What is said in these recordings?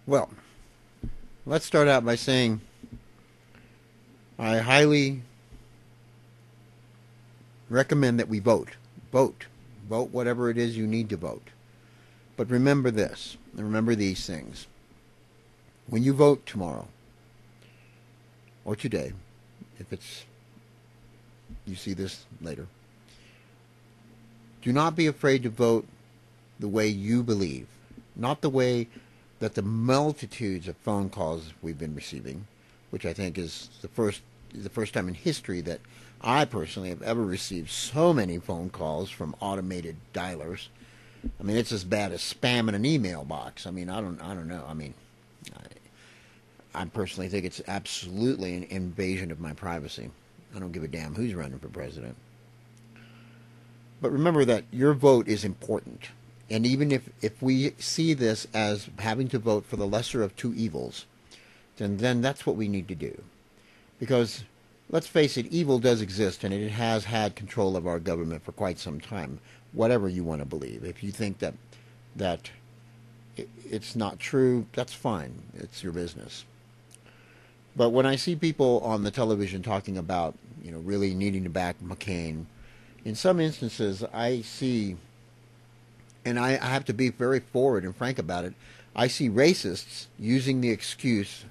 Well, let's start out by saying I highly recommend that we vote. Vote. Vote whatever it is you need to vote. But remember this, and remember these things. When you vote tomorrow, or today, if it's you see this later, do not be afraid to vote the way you believe, not the way that the multitudes of phone calls we've been receiving, which I think is the first time in history that I personally have ever received so many phone calls from automated dialers. I mean, it's as bad as spam in an email box. I mean, I don't know. I mean, I personally think it's absolutely an invasion of my privacy. I don't give a damn who's running for president. But remember that your vote is important. And even if we see this as having to vote for the lesser of two evils, then that's what we need to do. Because, let's face it, evil does exist, and it has had control of our government for quite some time, whatever you want to believe. If you think that it's not true, that's fine. It's your business. But when I see people on the television talking about, really needing to back McCain, in some instances I see, and I have to be very forward and frank about it, I see racists using the excuses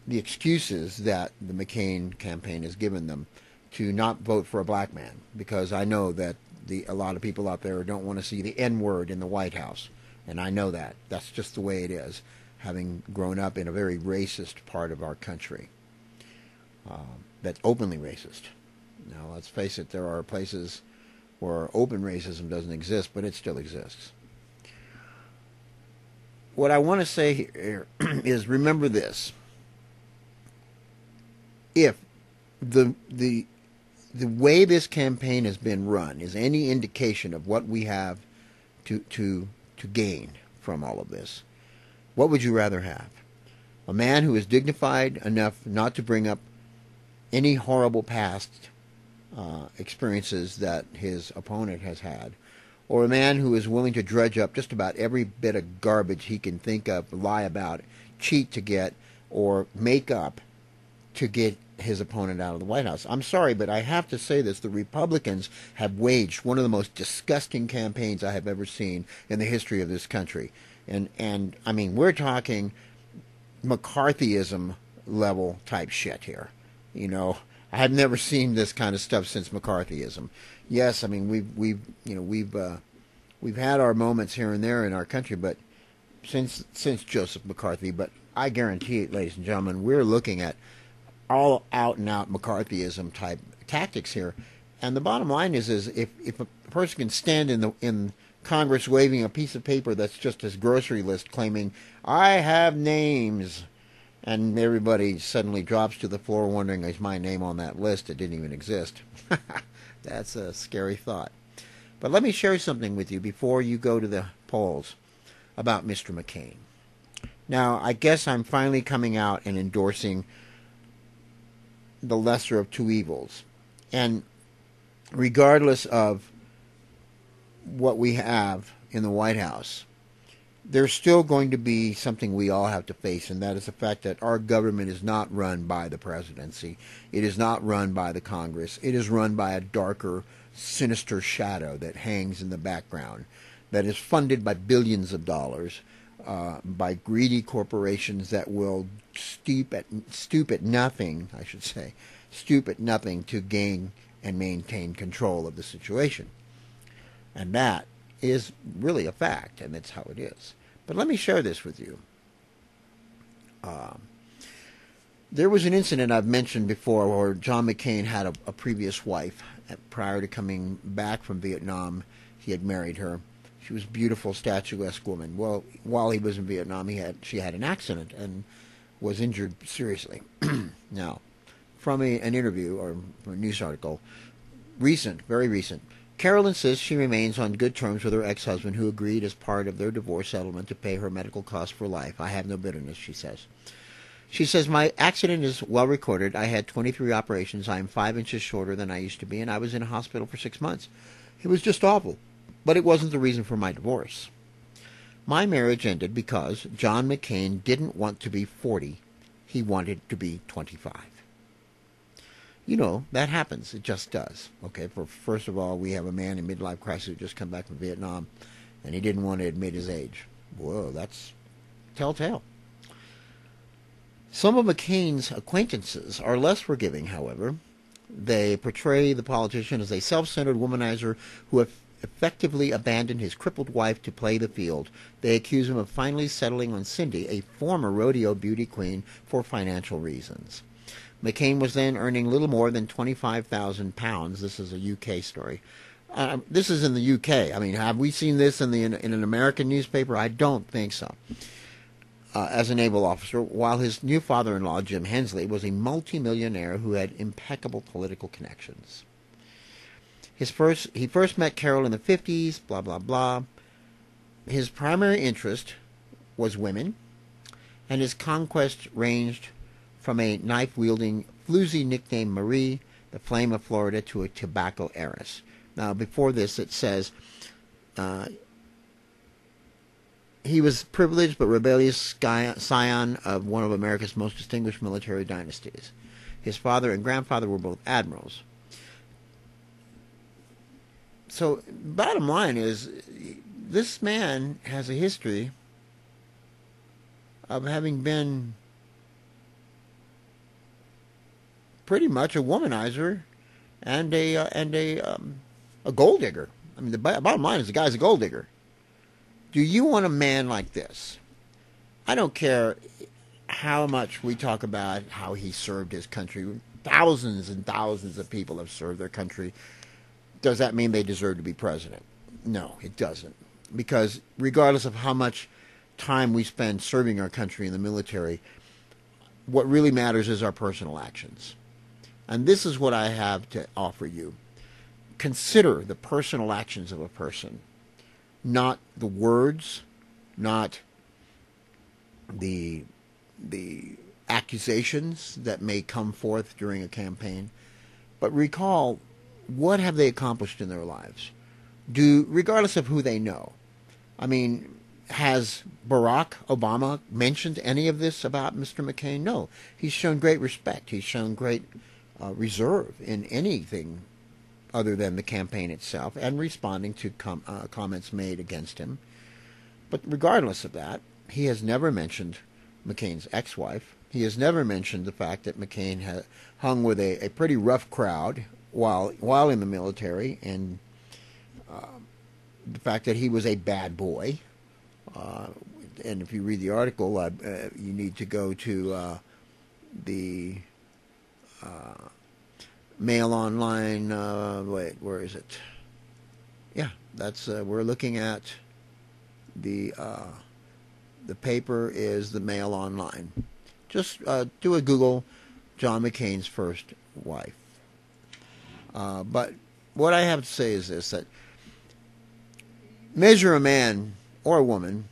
that the McCain campaign has given them to not vote for a black man, because I know that a lot of people out there don't want to see the N-word in the White House, and I know that. That's just the way it is, having grown up in a very racist part of our country. That's openly racist. Now, let's face it, there are places where open racism doesn't exist, but it still exists. What I want to say here is, remember this. If the way this campaign has been run is any indication of what we have to gain from all of this, what would you rather have? A man who is dignified enough not to bring up any horrible past experiences that his opponent has had, or a man who is willing to dredge up just about every bit of garbage he can think of, lie about, cheat to get, or make up to get his opponent out of the White House? I'm sorry, but I have to say this. The Republicans have waged one of the most disgusting campaigns I have ever seen in the history of this country. And I mean, we're talking McCarthyism level type shit here. I have never seen this kind of stuff since McCarthyism. Yes, I mean we've had our moments here and there in our country, but since Joseph McCarthy, but I guarantee it, ladies and gentlemen, we're looking at all out and out McCarthyism type tactics here. And the bottom line is if a person can stand in Congress waving a piece of paper that's just his grocery list claiming, I have names, and everybody suddenly drops to the floor wondering, is my name on that list? It didn't even exist. That's a scary thought. But let me share something with you before you go to the polls about Mr. McCain. Now, I guess I'm finally coming out and endorsing the lesser of two evils. And regardless of what we have in the White House, there's still going to be something we all have to face, and that is the fact that our government is not run by the presidency. It is not run by the Congress. It is run by a darker, sinister shadow that hangs in the background, that is funded by billions of dollars, by greedy corporations that will stoop at nothing to gain and maintain control of the situation. And that is really a fact, and that's how it is. But let me share this with you. There was an incident I've mentioned before where John McCain had a previous wife. Prior to coming back from Vietnam, he had married her. She was a beautiful, statuesque woman. Well, while he was in Vietnam, she had an accident and was injured seriously. Now, from an interview or a news article, very recent, Carol insists she remains on good terms with her ex-husband, who agreed as part of their divorce settlement to pay her medical costs for life. I have no bitterness, she says. She says, my accident is well recorded. I had 23 operations. I am 5 inches shorter than I used to be, and I was in a hospital for 6 months. It was just awful, but it wasn't the reason for my divorce. My marriage ended because John McCain didn't want to be 40. He wanted to be 25. You know, that happens. It just does. Okay, first of all, we have a man in midlife crisis who just come back from Vietnam, and he didn't want to admit his age. Whoa, that's telltale. Some of McCain's acquaintances are less forgiving, however. They portray the politician as a self-centered womanizer who effectively abandoned his crippled wife to play the field. They accuse him of finally settling on Cindy, a former rodeo beauty queen, for financial reasons. McCain was then earning little more than £25,000. This is a UK story. This is in the UK. I mean, have we seen this in an American newspaper? I don't think so. As a naval officer, while his new father-in-law, Jim Hensley, was a multimillionaire who had impeccable political connections. He first met Carol in the 50s, blah, blah, blah. His primary interest was women, and his conquest ranged from a knife-wielding, floozy nicknamed Marie, the Flame of Florida, to a tobacco heiress. Now, before this, it says, he was privileged but rebellious scion of one of America's most distinguished military dynasties. His father and grandfather were both admirals. So, bottom line is, this man has a history of having been pretty much a womanizer and a gold digger. I mean, the bottom line is the guy's a gold digger. Do you want a man like this? I don't care how much we talk about how he served his country. Thousands and thousands of people have served their country. Does that mean they deserve to be president? No, it doesn't. Because regardless of how much time we spend serving our country in the military, what really matters is our personal actions. And this is what I have to offer you. Consider the personal actions of a person, not the words, not the accusations that may come forth during a campaign, but recall, what have they accomplished in their lives? Regardless of who they know. I mean, has Barack Obama mentioned any of this about Mr. McCain? No. He's shown great respect. He's shown great reserve in anything other than the campaign itself and responding to comments made against him. But regardless of that, he has never mentioned McCain's ex-wife. He has never mentioned the fact that McCain had hung with a pretty rough crowd while in the military, and the fact that he was a bad boy. And if you read the article, you need to go to the Mail Online. Wait, where is it? Yeah, that's we're looking at the paper is the Mail Online. Just do a Google, John McCain's first wife. But what I have to say is this, that measure a man or a woman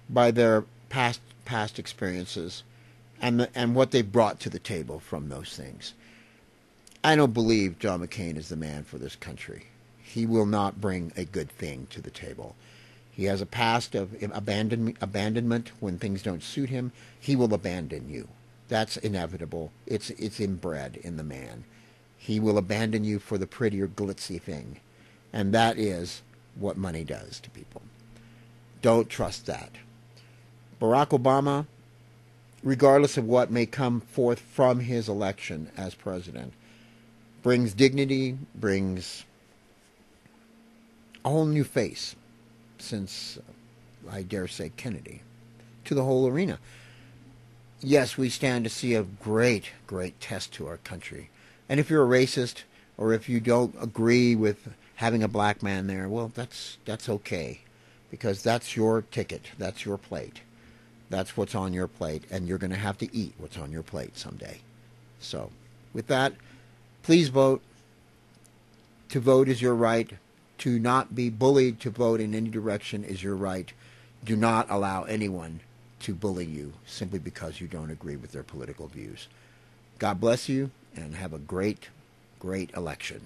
by their past experiences and what they brought to the table from those things. I don't believe John McCain is the man for this country. He will not bring a good thing to the table. He has a past of abandonment when things don't suit him. He will abandon you. That's inevitable. It's inbred in the man. He will abandon you for the prettier, glitzy thing. And that is what money does to people. Don't trust that. Barack Obama, regardless of what may come forth from his election as president, brings dignity, brings a whole new face since, I dare say, Kennedy, to the whole arena. Yes, we stand to see a great, great test to our country. And if you're a racist, or if you don't agree with having a black man there, well, that's okay. Because that's your ticket. That's your plate. That's what's on your plate. And you're going to have to eat what's on your plate someday. So, with that, please vote. To vote is your right. To not be bullied to vote in any direction is your right. Do not allow anyone to bully you simply because you don't agree with their political views. God bless you, and have a great, great election.